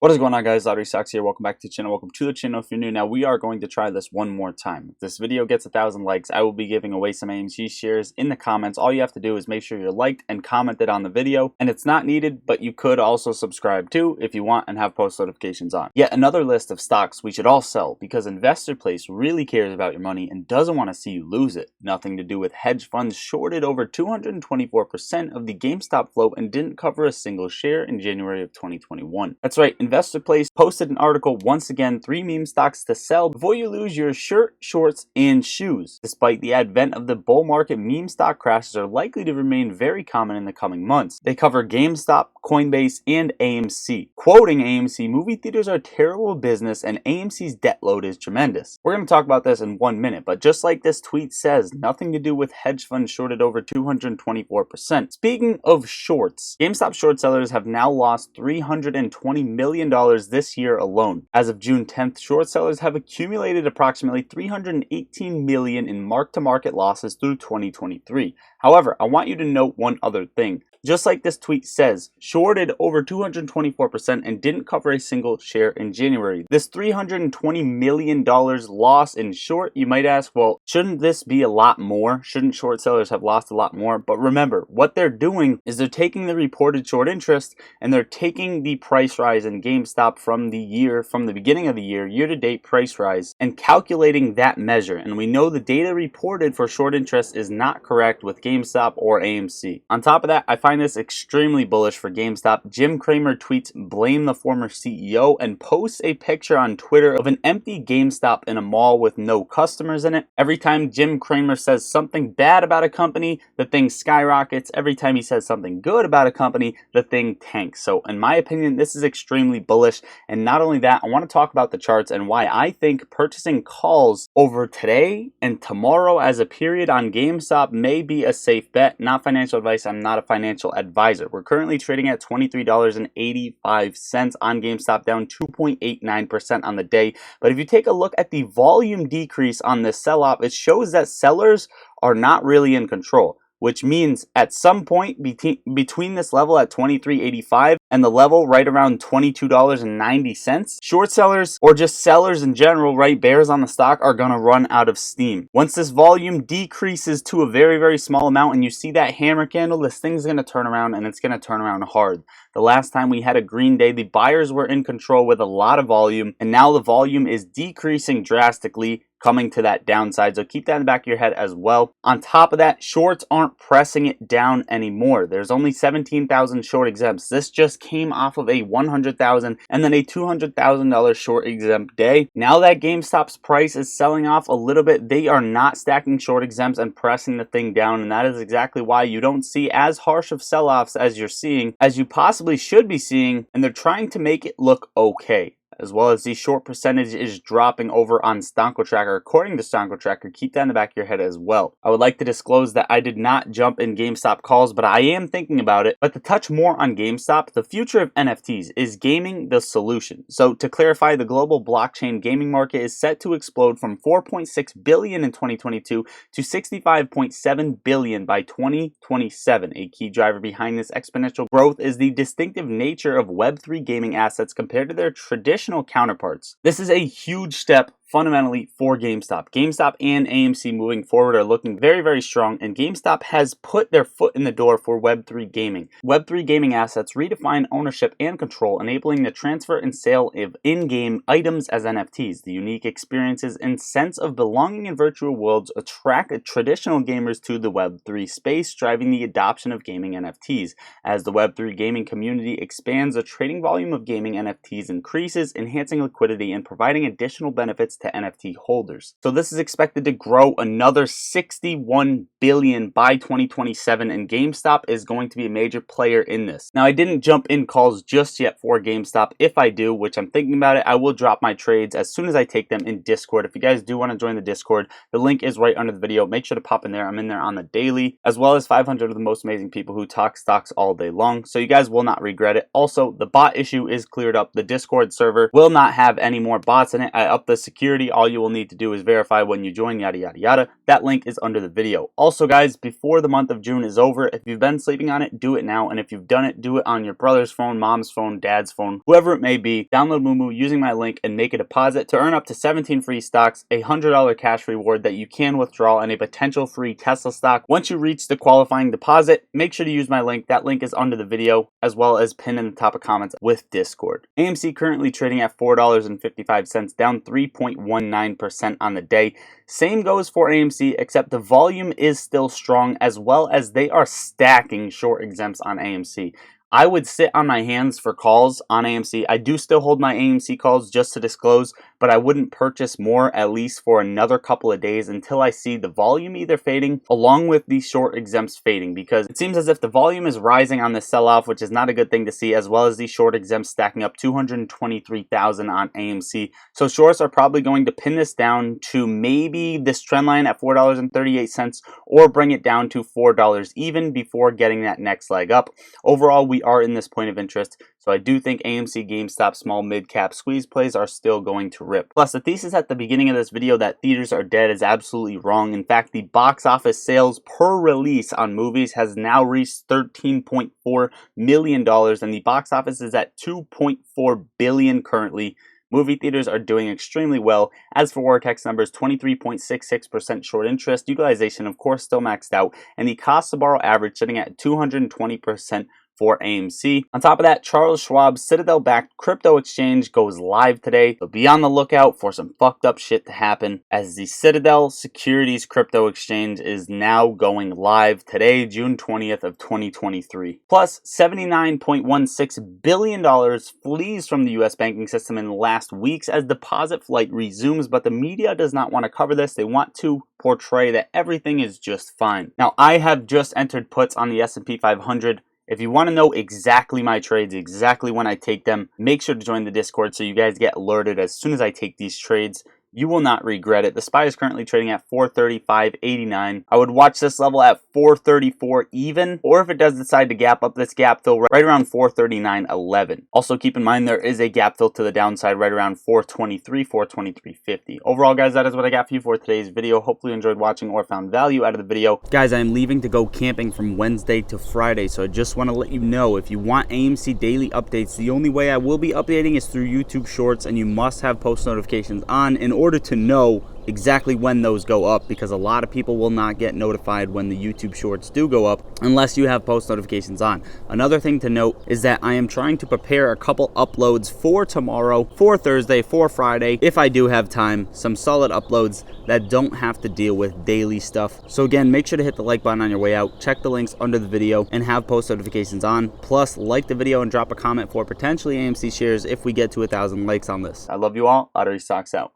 What is going on, guys? Lottery Stocks here. Welcome back to the channel. Welcome to the channel if you're new. Now, we are going to try this one more time. If this video gets 1,000 likes, I will be giving away some AMC shares in the comments. All you have to do is make sure you're liked and commented on the video. And it's not needed, but you could also subscribe too if you want and have post notifications on. Yet another list of stocks we should all sell because Investor Place really cares about your money and doesn't want to see you lose it. Nothing to do with hedge funds shorted over 224% of the GameStop float and didn't cover a single share in January of 2021. That's right. Investor Place posted an article once again, 3 meme stocks to sell before you lose your shirt, shorts, and shoes. Despite the advent of the bull market, meme stock crashes are likely to remain very common in the coming months. They cover GameStop, Coinbase, and AMC. Quoting AMC, movie theaters are terrible business and AMC's debt load is tremendous. We're going to talk about this in 1 minute, but just like this tweet says, nothing to do with hedge funds shorted over 224%. Speaking of shorts, GameStop short sellers have now lost $320 million this year alone. As of June 10th, short sellers have accumulated approximately $318 million in mark-to-market losses through 2023. However, I want you to note one other thing. Just like this tweet says, shorted over 224% and didn't cover a single share in January. This $320 million loss in short, you might ask, well, shouldn't this be a lot more? Shouldn't short sellers have lost a lot more? But remember, what they're doing is they're taking the reported short interest and they're taking the price rise in GameStop from the beginning of the year-to-date price rise, and calculating that measure. And we know the data reported for short interest is not correct with GameStop or AMC. On top of that, I find this extremely bullish for GameStop. Jim Cramer tweets blame the former CEO and posts a picture on Twitter of an empty GameStop in a mall with no customers in it. Every time Jim Cramer says something bad about a company, the thing skyrockets. Every time he says something good about a company, the thing tanks. So in my opinion, this is extremely bullish. And not only that, I want to talk about the charts and why I think purchasing calls over today and tomorrow as a period on GameStop may be a safe bet. Not financial advice. I'm not a financial advisor. We're currently trading at $23.85 on GameStop, down 2.89% on the day. But if you take a look at the volume decrease on this sell-off, it shows that sellers are not really in control, which means at some point between this level at $23.85 and the level right around $22.90, short sellers or just sellers in general, right, bears on the stock, are going to run out of steam. Once this volume decreases to a very, very small amount and you see that hammer candle, this thing's going to turn around, and it's going to turn around hard. The last time we had a green day, the buyers were in control with a lot of volume, and now the volume is decreasing drastically, coming to that downside. So keep that in the back of your head as well. On top of that, shorts aren't pressing it down anymore. There's only 17,000 short exempts. This just came off of a 100,000 and then a $200,000 short exempt day. Now that GameStop's price is selling off a little bit, they are not stacking short exempts and pressing the thing down, and that is exactly why you don't see as harsh of sell-offs as you're seeing, as you possibly should be seeing, and they're trying to make it look okay. As well as the short percentage is dropping over on Stonko Tracker. According to Stonko Tracker, keep that in the back of your head as well. I would like to disclose that I did not jump in GameStop calls, but I am thinking about it. But to touch more on GameStop, the future of NFTs is gaming the solution. So to clarify, the global blockchain gaming market is set to explode from $4.6 billion in 2022 to $65.7 billion by 2027. A key driver behind this exponential growth is the distinctive nature of Web3 gaming assets compared to their traditional counterparts. This is a huge step fundamentally for GameStop. GameStop and AMC moving forward are looking very, very strong, and GameStop has put their foot in the door for Web3 gaming. Web3 gaming assets redefine ownership and control, enabling the transfer and sale of in-game items as NFTs. The unique experiences and sense of belonging in virtual worlds attract traditional gamers to the Web3 space, driving the adoption of gaming NFTs. As the Web3 gaming community expands, the trading volume of gaming NFTs increases, enhancing liquidity and providing additional benefits to NFT holders. So this is expected to grow another $61 billion by 2027, and GameStop is going to be a major player in this. Now, I didn't jump in calls just yet for GameStop. If I do, which I'm thinking about it, I will drop my trades as soon as I take them in Discord. If you guys do want to join the Discord, the link is right under the video. Make sure to pop in there. I'm in there on the daily, as well as 500 of the most amazing people who talk stocks all day long. So you guys will not regret it. Also, the bot issue is cleared up. The Discord server will not have any more bots in it. I upped the security security. All you will need to do is verify when you join, yada yada yada. That link is under the video. Also guys, before the month of June is over, if you've been sleeping on it, do it now. And if you've done it, do it on your brother's phone, mom's phone, dad's phone, whoever it may be. Download Moomoo using my link and make a deposit to earn up to 17 free stocks, a $100 cash reward that you can withdraw, and a potential free Tesla stock. Once you reach the qualifying deposit, make sure to use my link. That link is under the video, as well as pinned in the top of comments with Discord. AMC currently trading at $4.55, down 3.19% on the day. Same goes for AMC, except the volume is still strong, as well as they are stacking short exempts on AMC. I would sit on my hands for calls on AMC. I do still hold my AMC calls, just to disclose, but I wouldn't purchase more at least for another couple of days until I see the volume either fading along with the short exempts fading, because it seems as if the volume is rising on this sell-off, which is not a good thing to see, as well as the short exempts stacking up 223,000 on AMC. So shorts are probably going to pin this down to maybe this trend line at $4.38 or bring it down to $4 even before getting that next leg up. Overall, we are in this point of interest, so I do think AMC, GameStop, small mid-cap squeeze plays are still going to rip. Plus, the thesis at the beginning of this video that theaters are dead is absolutely wrong. In fact, the box office sales per release on movies has now reached $13.4 million, and the box office is at $2.4 billion currently. Movie theaters are doing extremely well. As for Vortex numbers, 23.66% short interest, utilization of course still maxed out, and the cost to borrow average sitting at 220% for AMC. On top of that, Charles Schwab's Citadel-backed crypto exchange goes live today, so be on the lookout for some fucked up shit to happen, as the Citadel Securities crypto exchange is now going live today, June 20th of 2023. Plus, $79.16 billion flees from the US banking system in the last weeks as deposit flight resumes, but the media does not want to cover this. They want to portray that everything is just fine. Now, I have just entered puts on the S&P 500. If you want to know exactly my trades, exactly when I take them, make sure to join the Discord so you guys get alerted as soon as I take these trades. You will not regret it. The SPY is currently trading at 435.89. I would watch this level at 434 even, or if it does decide to gap up, this gap fill right around 439.11. Also keep in mind there is a gap fill to the downside right around 423, 423.50. Overall guys, that is what I got for you for today's video. Hopefully you enjoyed watching or found value out of the video. Guys, I am leaving to go camping from Wednesday to Friday, so I just want to let you know, if you want AMC daily updates, the only way I will be updating is through YouTube Shorts, and you must have post notifications on in order to know exactly when those go up, because a lot of people will not get notified when the YouTube Shorts do go up unless you have post notifications on. Another thing to note is that I am trying to prepare a couple uploads for tomorrow, for Thursday, for Friday, if I do have time, some solid uploads that don't have to deal with daily stuff. So again, make sure to hit the like button on your way out, check the links under the video, and have post notifications on. Plus, like the video and drop a comment for potentially AMC shares if we get to 1,000 likes on this. I love you all. Lottery Stocks out.